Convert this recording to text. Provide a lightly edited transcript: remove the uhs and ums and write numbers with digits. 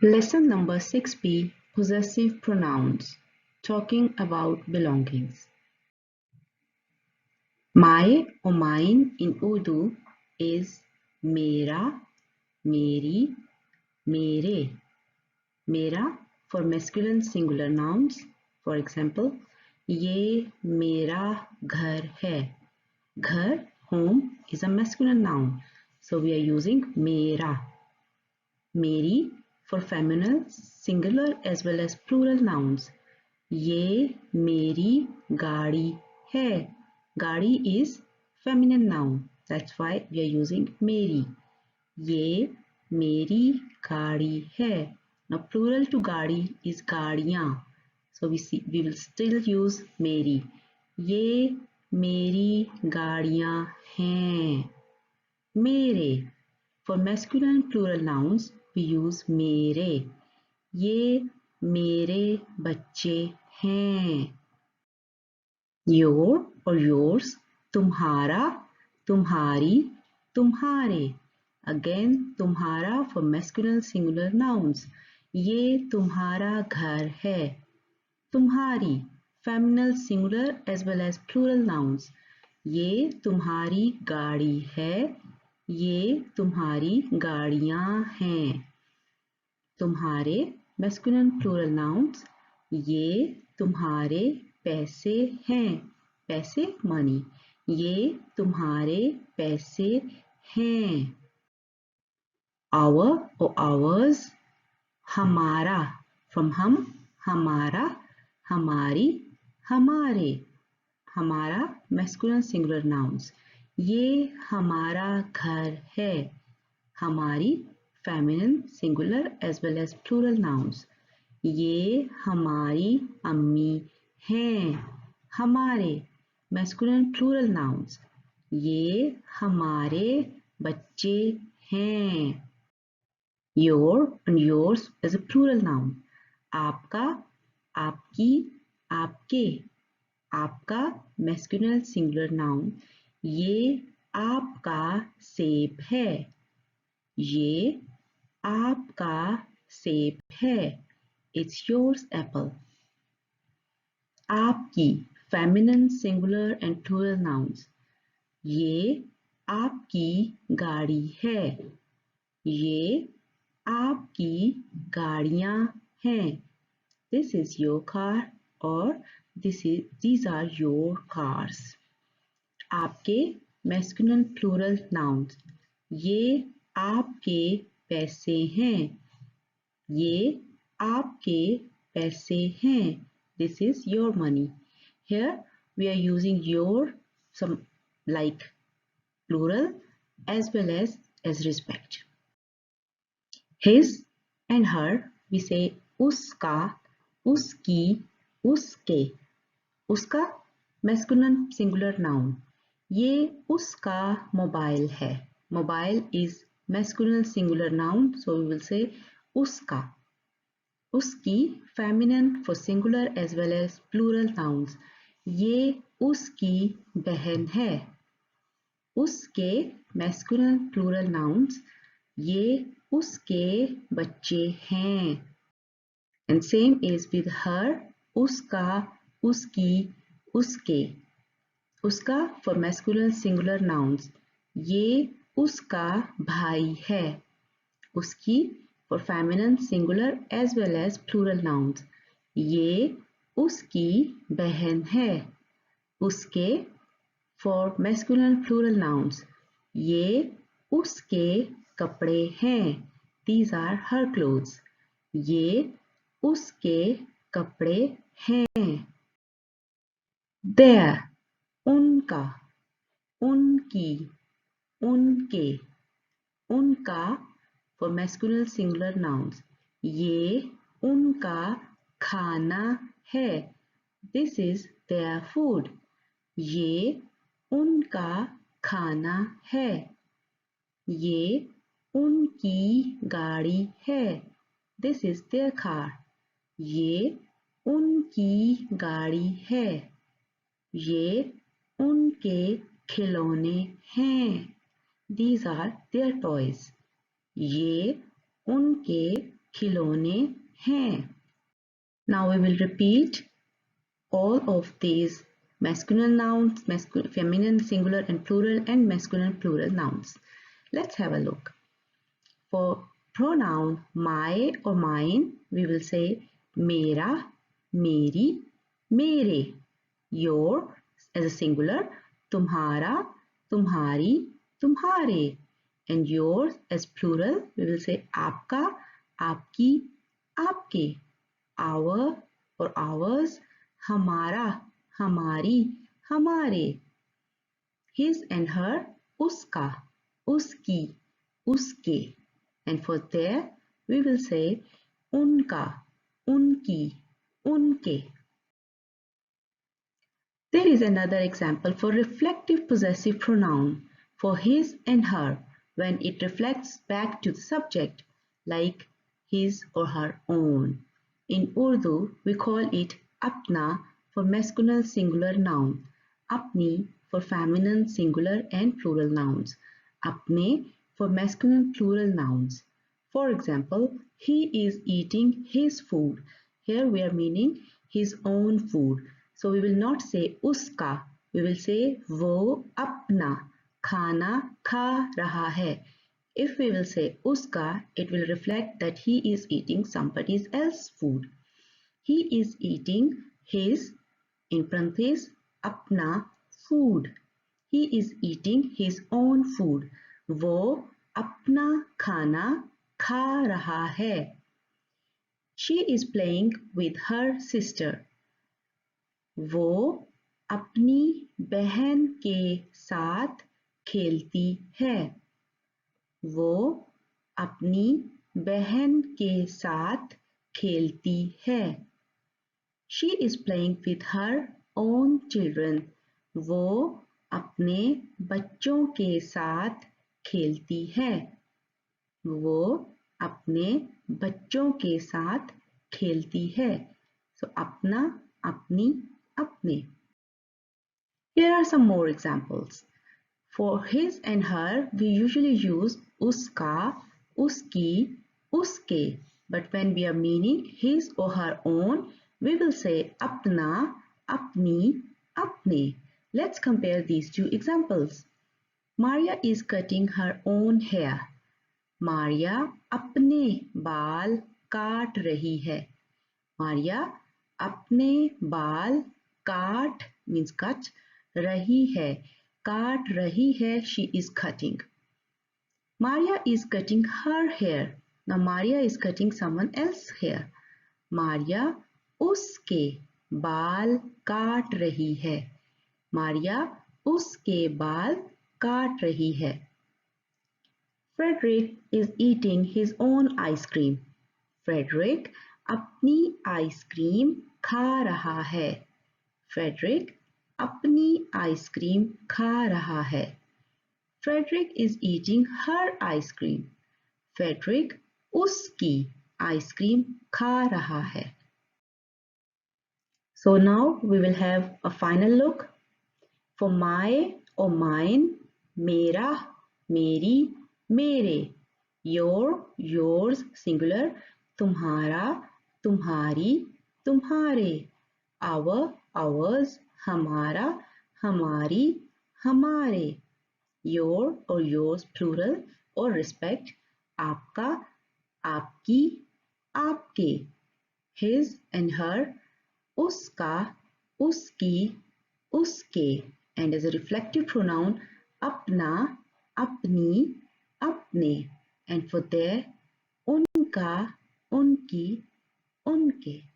Lesson number 6b, Possessive Pronouns, talking about belongings. My or mine in Urdu is mera, meri, mere. Mera for masculine singular nouns. For example, ye mera ghar hai. Ghar, home, is a masculine noun, so we are using mera. Meri for feminine singular as well as plural nouns. ये मेरी गाड़ी है. गाड़ी is feminine noun. That's why we are using मेरी. ये मेरी गाड़ी है. Now plural to गाड़ी is गाड़ियाँ. So we will still use मेरी. ये मेरी गाड़ियाँ हैं. मेरे. For masculine plural nouns we use मेरे. ये मेरे बच्चे हैं. Your or yours, तुम्हारा, तुम्हारी, तुम्हारे. Again, तुम्हारा for masculine singular nouns. ये तुम्हारा घर है. तुम्हारी, feminine singular as well as plural nouns. ये तुम्हारी गाड़ी है. ये तुम्हारी गाड़ियाँ हैं. तुम्हारे masculine plural nouns. ये तुम्हारे पैसे हैं. पैसे money. ये तुम्हारे पैसे हैं. Our or ours. हमारा from हम, हमारा, हमारी, हमारे. हमारा masculine singular nouns. ये हमारा घर है. हमारी feminine singular as well as plural nouns. ये हमारी अम्मी हैं. हमारे masculine plural nouns. ये हमारे बच्चे हैं. Your and yours is a plural noun. आपका, आपकी, आपके. आपका masculine singular noun. ये आपका सेब है. ये आपका सेब है. It's yours apple. आपकी feminine singular and plural nouns. ये आपकी गाड़ी है. ये आपकी गाड़ियाँ हैं. This is your car or these are your cars. आपके masculine plural nouns. ये आपके पैसे हैं. ये आपके पैसे हैं. This is your money. Here we are using your some like plural as well as respect. His and her we say उसका, उसकी, उसके. उसका masculine singular noun. ये उसका मोबाइल है. Mobile is masculine singular noun, so we will say उसका. उसकी feminine for singular as well as plural nouns. ये उसकी बहन है. उसके masculine plural nouns. ये उसके बच्चे हैं. And same is with her, उसका, उसकी, उसके. उसका for masculine singular nouns. ये उसका भाई है. उसकी for feminine singular as well as plural nouns. ये उसकी बहन है. उसके for masculine plural nouns. ये उसके कपड़े हैं. These are her clothes. ये उसके कपड़े हैं. Their, उनका, उनकी, उनके. उनका for masculine singular nouns. ये उनका खाना है. This is their food. ये उनका खाना है. ये उनकी गाड़ी है. This is their car. ये उनकी गाड़ी है. ये उनके खिलौने हैं. These are their toys. ये उनके खिलौने हैं. Now we will repeat all of these masculine nouns, feminine singular and plural, and masculine plural nouns. Let's have a look. For pronoun my or mine, we will say mera, meri, mere. Your as a singular, tumhara, tumhari, tumhare. And yours as plural, we will say aapka, aapki, aapke. Our or ours, hamara, hamari, hamare. His and her, uska, uski, uske. And for their, we will say unka, unki, unke. There is another example for reflective possessive pronoun for his and her when it reflects back to the subject, like his or her own. In Urdu, we call it apna for masculine singular noun, apni for feminine singular and plural nouns, apne for masculine plural nouns. For example, he is eating his food. Here we are meaning his own food. So we will not say uska, we will say wo apna khana kha raha hai. If we will say uska, it will reflect that he is eating somebody else's food. He is eating his, in parentheses, apna food. He is eating his own food. वो अपना खाना खा रहा है. She is playing with her sister. वो अपनी बहन के साथ खेलती है. वो अपनी बहन के साथ खेलती है. She is playing with her own children. वो अपने बच्चों के साथ खेलती है. वो अपने बच्चों के साथ खेलती है. So अपना, अपनी, अपने. Here are some more examples. For his and her, we usually use uska, uski, uske. But when we are meaning his or her own, we will say apna, apni, apne. Let's compare these two examples. Maria is cutting her own hair. Maria अपने बाल काट रही है. Maria अपने बाल काट means cut रही है. काट रही है, she is cutting. Maria is cutting her hair. Now Maria is cutting someone else's hair. Maria उसके बाल काट रही है. Maria उसके बाल काट रही है. Frederick is eating his own ice cream. Frederick अपनी आइसक्रीम खा रहा है. Frederick अपनी आइसक्रीम खा रहा है. Frederick is eating her ice cream. Frederick उसकी आइसक्रीम खा रहा है. So now we will have a final look. For my or mine, मेरा, मेरी, मेरे. Your, yours, singular. तुम्हारा, तुम्हारी, तुम्हारे. Our, ours. हमारा, हमारी, हमारे. Your or yours, plural, or respect. आपका, आपकी, आपके. His and her. उसका, उसकी, उसके. And as a reflective pronoun, अपना, अपनी, अपने. And for their, उनका, उनकी, उनके.